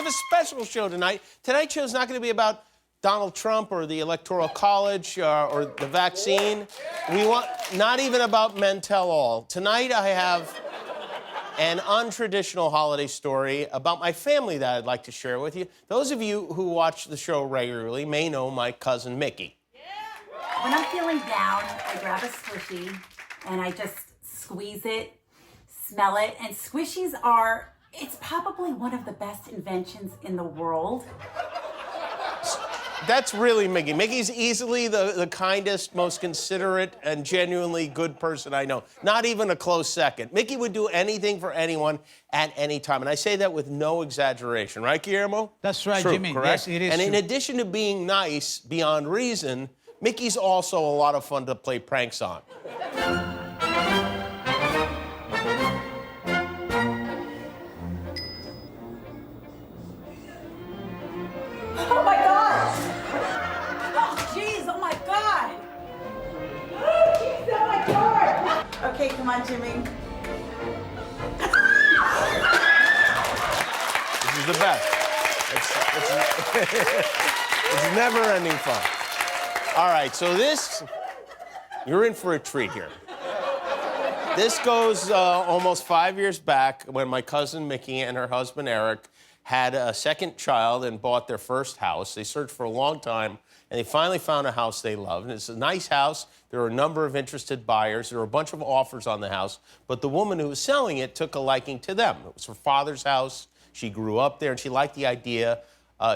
have a special show tonight. Tonight's show is not going to be about Donald Trump or the Electoral College or the vaccine. We want not even about men tell all. Tonight I have an untraditional holiday story about my family that I'd like to share with you. Those of you who watch the show regularly may know my cousin Micki. When I'm feeling down, I grab a squishy and I just squeeze it, smell it, and squishies are, it's probably one of the best inventions in the world. That's really Micki. Micki's easily the kindest, most considerate, and genuinely good person I know. Not even a close second. Micki would do anything for anyone at any time. And I say that with no exaggeration. Right, Guillermo? That's right, True, Jimmy. Correct? Yes, it is And true. in addition to being nice beyond reason, Micki's also a lot of fun to play pranks on. Oh my God! Oh jeez, oh my God! He's on my car! Okay, come on, Jimmy. This is the best. It's never-ending fun. All right, so you're in for a treat here. This goes almost 5 years back when my cousin Micki and her husband Eric had a second child and bought their first house. They searched for a long time, and they finally found a house they loved. And it's a nice house. There were a number of interested buyers. There were a bunch of offers on the house, but the woman who was selling it took a liking to them. It was her father's house. She grew up there, and she liked the idea.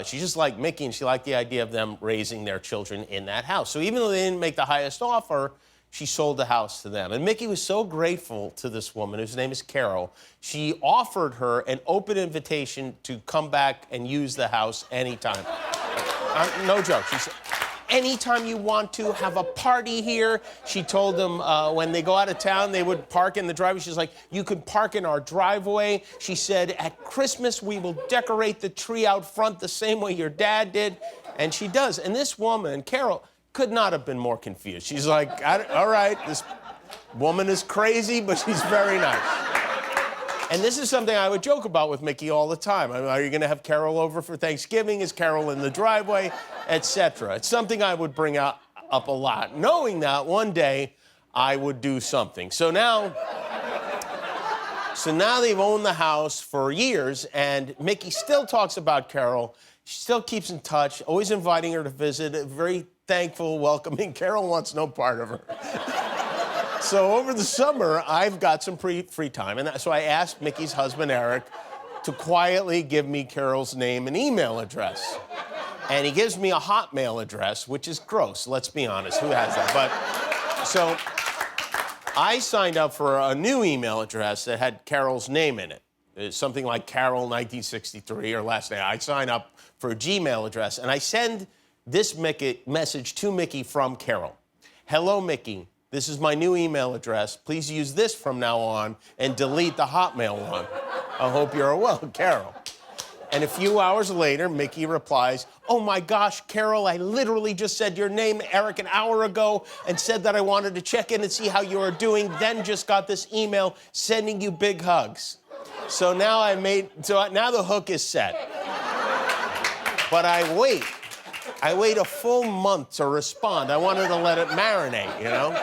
She just liked Micki, and she liked the idea of them raising their children in that house. So even though they didn't make the highest offer, she sold the house to them. And Micki was so grateful to this woman, whose name is Carol. She offered her an open invitation to come back and use the house anytime. No joke. She said, anytime you want to, have a party here. She told them when they go out of town, they would park in the driveway. She's like, you can park in our driveway. She said, at Christmas, we will decorate the tree out front the same way your dad did. And she does. And this woman, Carol, could not have been more confused. She's like, all right, this woman is crazy, but she's very nice. And this is something I would joke about with Micki all the time. Are you going to have Carol over for Thanksgiving? Is Carol in the driveway? Etc. It's something I would bring up a lot, knowing that one day I would do something. So now they've owned the house for years, and Micki still talks about Carol. She still keeps in touch, always inviting her to visit, very thankful, welcoming. Carol wants no part of her. So over the summer, I've got some free time, and so I asked Micki's husband, Eric, to quietly give me Carol's name and email address. And he gives me a Hotmail address, which is gross, let's be honest. Who has that? But so I signed up for a new email address that had Carol's name in it. It's something like Carol 1963 or last name. I sign up for a Gmail address, and I send this message to Micki from Carol. Hello, Micki. This is my new email address. Please use this from now on and delete the Hotmail one. I hope you're well, Carol. And a few hours later, Micki replies, oh my gosh, Carol, I literally just said your name, Eric, an hour ago and said that I wanted to check in and see how you are doing, then just got this email sending you big hugs. So now now the hook is set. But I wait a full month to respond. I wanted to let it marinate, you know?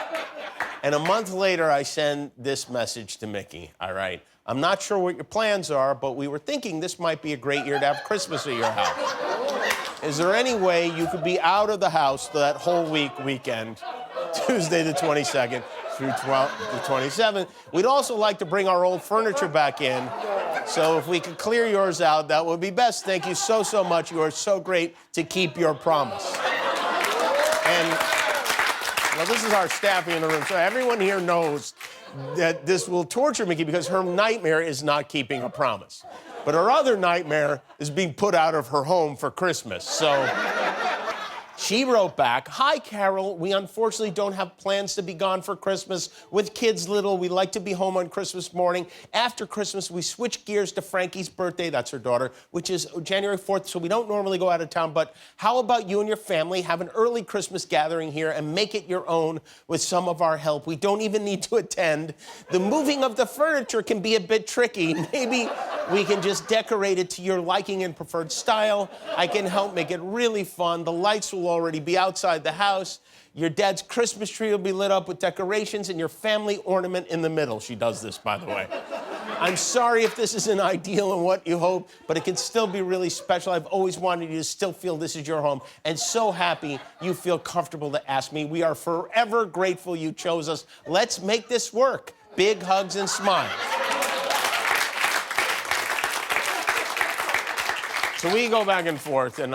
And a month later, I send this message to Micki. All right, I'm not sure what your plans are, but we were thinking this might be a great year to have Christmas at your house. Is there any way you could be out of the house that whole weekend, Tuesday the 22nd through the 27th? We'd also like to bring our old furniture back in. So if we could clear yours out, that would be best. Thank you so much. You are so great to keep your promise. And well, this is our staffing in the room, so everyone here knows that this will torture Micki because her nightmare is not keeping a promise. But her other nightmare is being put out of her home for Christmas. So She wrote back, "Hi, Carol. We unfortunately don't have plans to be gone for Christmas. With kids little, we like to be home on Christmas morning. After Christmas, we switch gears to Frankie's birthday," that's her daughter, "which is January 4th, so we don't normally go out of town. But how about you and your family have an early Christmas gathering here and make it your own with some of our help? We don't even need to attend. The moving of the furniture can be a bit tricky. Maybe we can just decorate it to your liking and preferred style. I can help make it really fun. The lights will already be outside the house. Your dad's Christmas tree will be lit up with decorations and your family ornament in the middle." She does this, by the way. "I'm sorry if this isn't ideal and what you hope, but it can still be really special. I've always wanted you to still feel this is your home, and so happy you feel comfortable to ask me. We are forever grateful you chose us. Let's make this work. Big hugs and smiles." So we go back and forth, and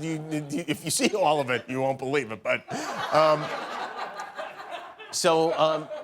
if you see all of it, you won't believe it. But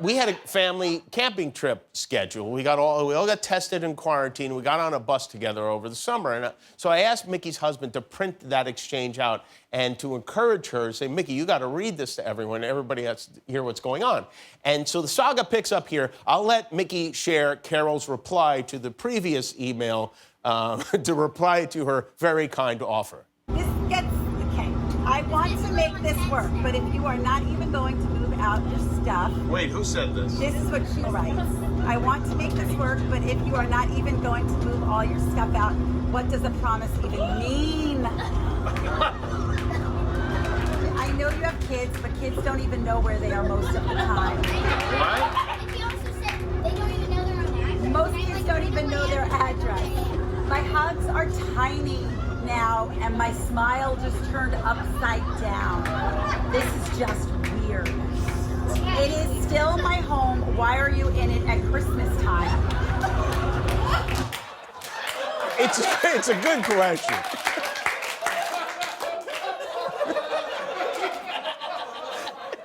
we had a family camping trip scheduled. We all got tested and quarantined. We got on a bus together over the summer, and so I asked Micki's husband to print that exchange out and to encourage her, say, "Micki, you got to read this to everyone. Everybody has to hear what's going on." And so the saga picks up here. I'll let Micki share Carol's reply to the previous email. To reply to her very kind offer. This gets, okay, I want to make this work, but if you are not even going to move out your stuff. Wait, who said this? This is what Kimmel writes. "I want to make this work, but if you are not even going to move all your stuff out, what does a promise even mean?" I know you have kids, but kids don't even know where they are most of the time. What? He also said they don't even know their own address. Most kids don't even know their address. My hugs are tiny now, and my smile just turned upside down. This is just weird. It is still my home. Why are you in it at Christmas time? It's a good question.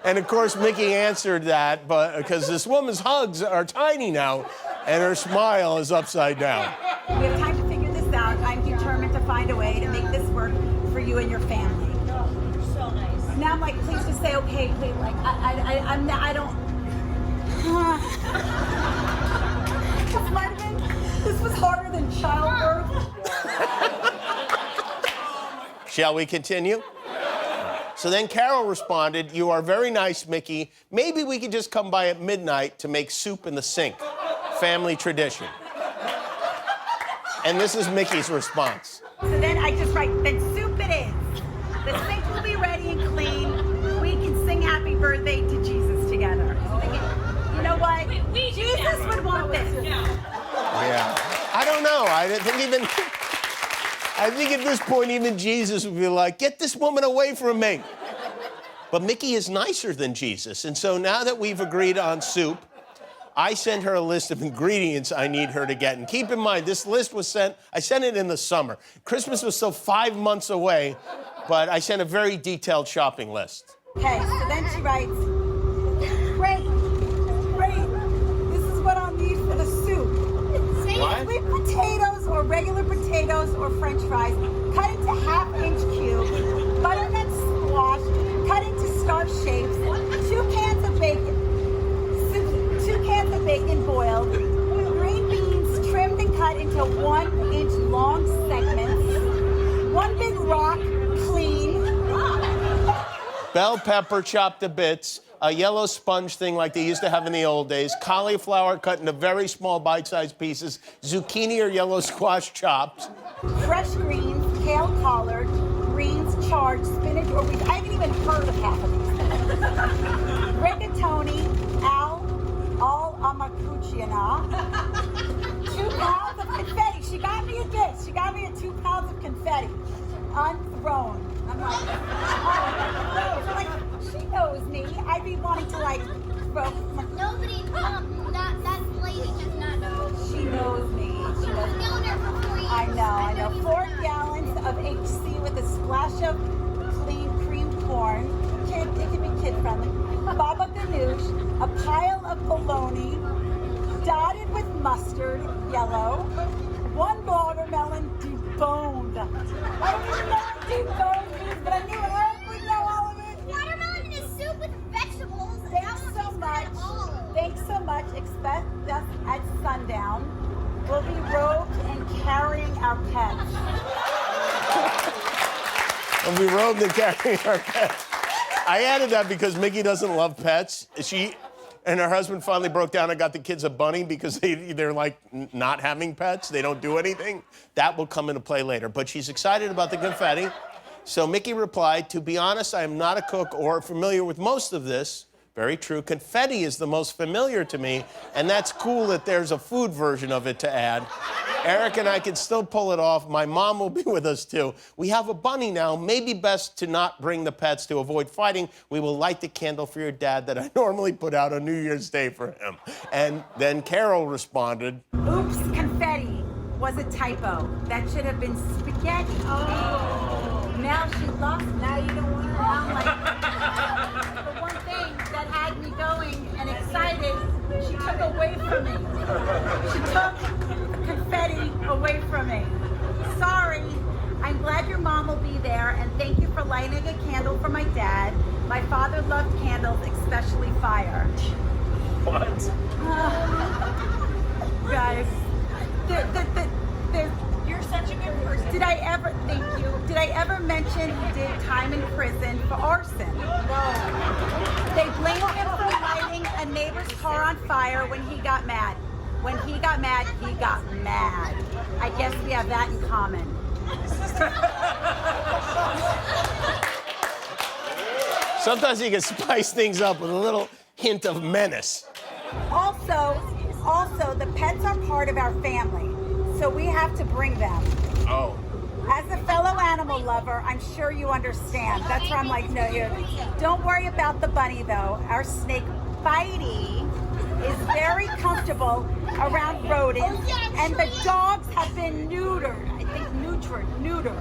And of course, Micki answered that, but because this woman's hugs are tiny now, and her smile is upside down. We have time to figure this out. I'm determined to find a way to make this work for you and your family. So nice. Now I'm like, please just say okay, please. Like, I don't. This was harder than childbirth. Shall we continue? So then Carol responded, "You are very nice, Micki. Maybe we could just come by at midnight to make soup in the sink. Family tradition." And this is Micki's response. So then I just write, "Then soup it is. The sink will be ready and clean. We can sing happy birthday to Jesus together." Thinking, you know what? Jesus would want this. Yeah. I don't know. I think at this point, even Jesus would be like, "Get this woman away from me." But Micki is nicer than Jesus. And so now that we've agreed on soup, I sent her a list of ingredients I need her to get. And keep in mind, this list was I sent it in the summer. Christmas was still 5 months away, but I sent a very detailed shopping list. Okay, so then she writes, great. This is what I'll need for the soup. What? Sweet potatoes or regular potatoes or French fries, cut into half-inch cubes, butternut squash, cut into star shapes, 2 cans of bacon, boiled, green beans trimmed and cut into 1-inch long segments, 1 big rock, clean. Bell pepper chopped to bits, a yellow sponge thing like they used to have in the old days, cauliflower cut into very small bite-sized pieces, zucchini or yellow squash chopped. Fresh greens, kale collard, greens, chard, spinach, or wheat. I haven't even heard of half of these. Rigatoni, all amacucciana. 2 pounds of confetti. She got me a dish. She got me 2 pounds of confetti. Unthrown. I'm like, oh, no. Like, she knows me. I'd be wanting to throw. Nobody, that lady does not know. She knows me. She knows me. Known her for 4 years. I know. 4 gallons of HC with a splash of clean cream corn. It can be kid friendly. Baba ganoush, a pile of bologna, dotted with mustard, yellow. 1 watermelon deboned. I don't even know what deboned means, but I knew Eric would know. will be robed and carrying our pets. We'll be robed and carrying our pets. I added that because Micki doesn't love pets. She and her husband finally broke down and got the kids a bunny because they're like not having pets. They don't do anything. That will come into play later. But she's excited about the confetti. So Micki replied, "To be honest, I am not a cook or familiar with most of this." Very true. Confetti is the most familiar to me, and that's cool that there's a food version of it to add. Eric and I can still pull it off. My mom will be with us, too. We have a bunny now. Maybe best to not bring the pets to avoid fighting. We will light the candle for your dad that I normally put out on New Year's Day for him. And then Carol responded, Oops, confetti was a typo. That should have been spaghetti. Oh. Now she lost. Now you don't want her. I'm like, the one thing that had me going and excited, she took away from me. She took the confetti away from me. Sorry. I'm glad your mom will be there, and thank you for lighting a candle for my dad. My father loved candles, especially fire. What? Guys, you're such a good person. Thank you. Did I ever mention he did time in prison for arson? No. They blamed him for lighting a neighbor's car on fire when he got mad. When he got mad, he got mad. I guess we have that in common. Sometimes you can spice things up with a little hint of menace. Also, the pets are part of our family, so we have to bring them. Oh. As a fellow animal lover, I'm sure you understand. That's where I'm like, no, don't worry about the bunny, though. Our snake, Bitey, is very comfortable around rodents, and the dogs have been neutered. I think neutered.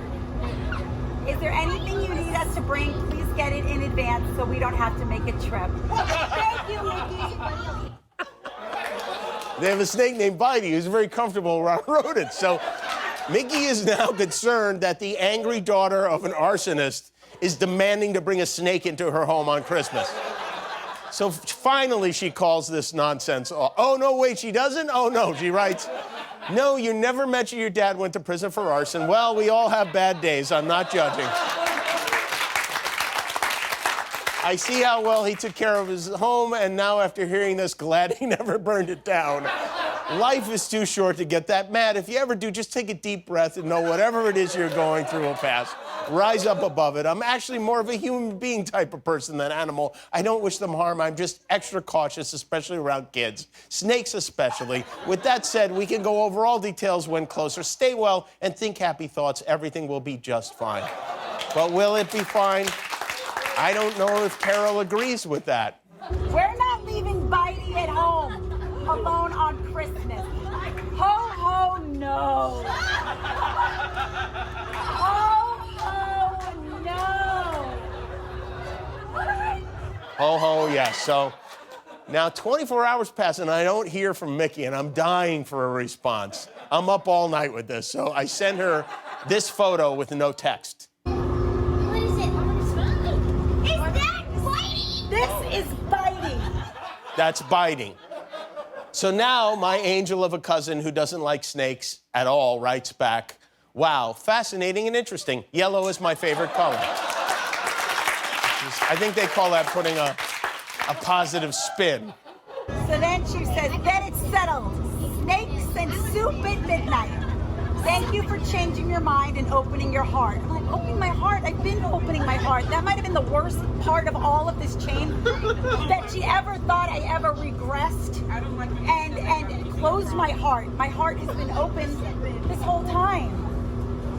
Is there anything you need us to bring? Please get it in advance so we don't have to make a trip. Thank you, Micki. They have a snake named Bitey who's very comfortable around rodents. So Micki is now concerned that the angry daughter of an arsonist is demanding to bring a snake into her home on Christmas. So finally she calls this nonsense off. Oh, no, wait, she doesn't? Oh, no, she writes, "No, you never mentioned your dad went to prison for arson. Well, we all have bad days. I'm not judging. I see how well he took care of his home, and now after hearing this, glad he never burned it down. Life is too short to get that mad. If you ever do, just take a deep breath and know whatever it is you're going through will pass. Rise up above it. I'm actually more of a human being type of person than animal. I don't wish them harm. I'm just extra cautious, especially around kids. Snakes especially. With that said, we can go over all details when closer. Stay well and think happy thoughts. Everything will be just fine." But will it be fine? I don't know if Carol agrees with that. We're not leaving Bitey at home alone on Christmas. Ho, ho, no. Ho, ho, no. Ho, ho, yes. So now 24 hours pass and I don't hear from Micki, and I'm dying for a response. I'm up all night with this. So I send her this photo with no text. What is it? Is that Bitey? This is Bitey. That's biting. So now my angel of a cousin who doesn't like snakes at all writes back, "Wow, fascinating and interesting. Yellow is my favorite color." I think they call that putting a positive spin. So then she says, "Then it's settled. Snakes and soup at midnight. Thank you for changing your mind and opening your heart." I'm like, opening my heart? I've been opening my heart. That might have been the worst part of all of this chain, that she ever thought I ever regressed and closed my heart. My heart has been open this whole time.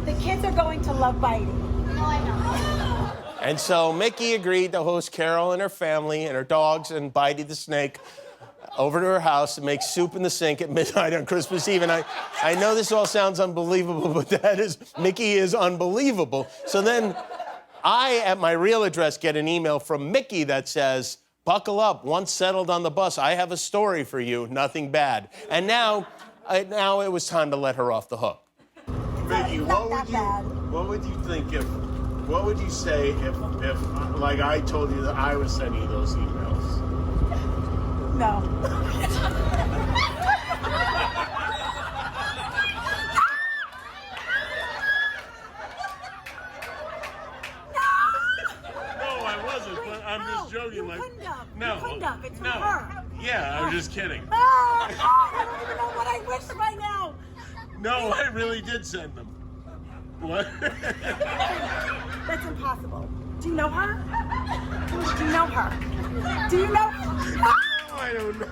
The kids are going to love Bitey. No, I'm not. And so Micki agreed to host Carol and her family and her dogs and Bitey the snake over to her house to make soup in the sink at midnight on Christmas Eve. And I know this all sounds unbelievable, but Micki is unbelievable. So then I, at my real address, get an email from Micki that says, "Buckle up, once settled on the bus, I have a story for you, nothing bad." And now it was time to let her off the hook. Micki, what would you think if, what would you say if like I told you that I was sending you those emails? No. was joking. You Like, couldn't have. no, You couldn't have. It's from no. her. Yeah, I was just kidding. I don't even know what I wish right now. No, I really did send them. What? That's impossible. Do you know her? Do you know her? Do you know her? I don't know.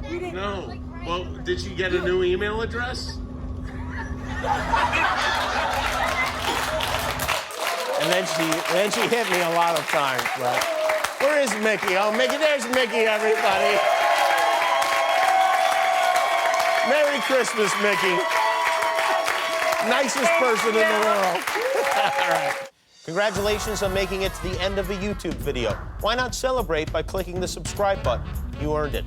You didn't. No. Well, did she get a new email address? And then she hit me a lot of times, but where is Micki? Oh, Micki, there's Micki, everybody. Merry Christmas, Micki. Nicest person in the world. All right. Congratulations on making it to the end of a YouTube video. Why not celebrate by clicking the subscribe button? You earned it.